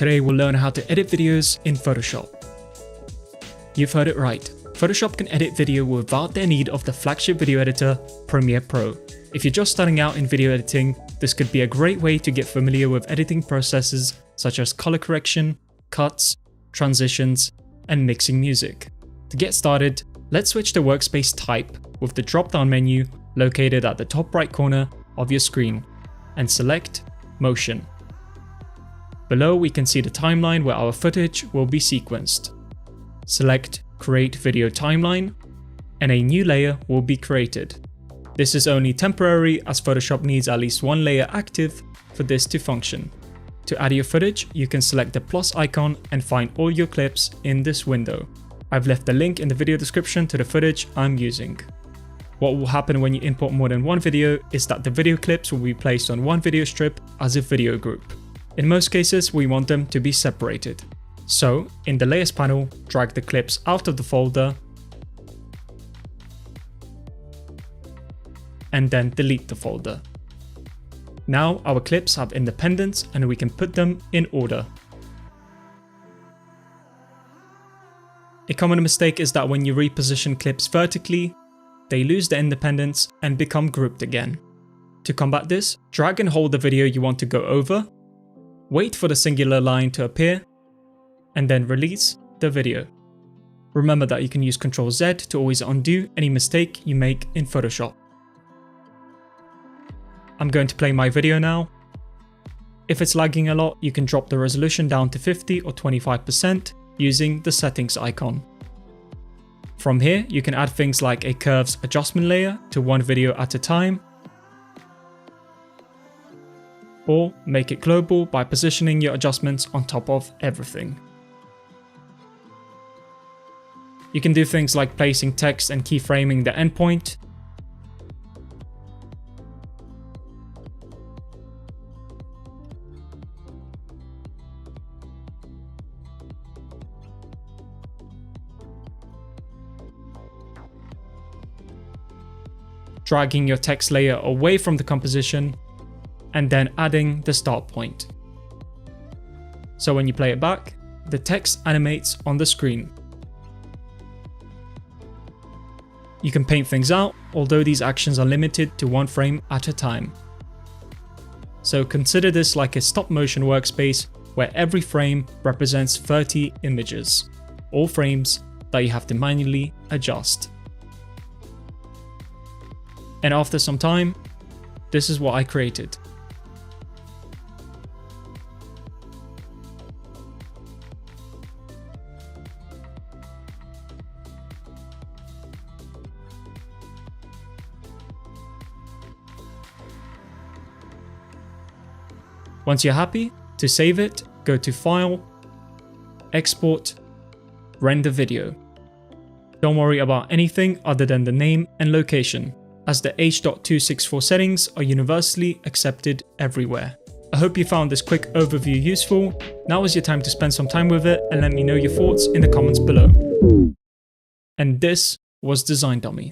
Today we'll learn how to edit videos in Photoshop. You've heard it right. Photoshop can edit video without the need of the flagship video editor, Premiere Pro. If you're just starting out in video editing, this could be a great way to get familiar with editing processes such as color correction, cuts, transitions, and mixing music. To get started, let's switch to workspace type with the drop-down menu located at the top right corner of your screen and select Motion. Below we can see the timeline where our footage will be sequenced. Select Create Video Timeline and a new layer will be created. This is only temporary as Photoshop needs at least one layer active for this to function. To add your footage, you can select the plus icon and find all your clips in this window. I've left the link in the video description to the footage I'm using. What will happen when you import more than one video is that the video clips will be placed on one video strip as a video group. In most cases, we want them to be separated. So, in the Layers panel, drag the clips out of the folder and then delete the folder. Now our clips have independence and we can put them in order. A common mistake is that when you reposition clips vertically, they lose their independence and become grouped again. To combat this, drag and hold the video you want to go over, wait for the singular line to appear, and then release the video. Remember that you can use Ctrl-Z to always undo any mistake you make in Photoshop. I'm going to play my video now. If it's lagging a lot, you can drop the resolution down to 50 or 25% using the settings icon. From here, you can add things like a curves adjustment layer to one video at a time, or make it global by positioning your adjustments on top of everything. You can do things like placing text and keyframing the endpoint, dragging your text layer away from the composition, and then adding the start point. So when you play it back, the text animates on the screen. You can paint things out, although these actions are limited to one frame at a time. So consider this like a stop motion workspace where every frame represents 30 images, all frames that you have to manually adjust. And after some time, this is what I created. Once you're happy, to save it, go to File, Export, Render Video. Don't worry about anything other than the name and location, as the H.264 settings are universally accepted everywhere. I hope you found this quick overview useful. Now is your time to spend some time with it and let me know your thoughts in the comments below. And this was Design Dummy.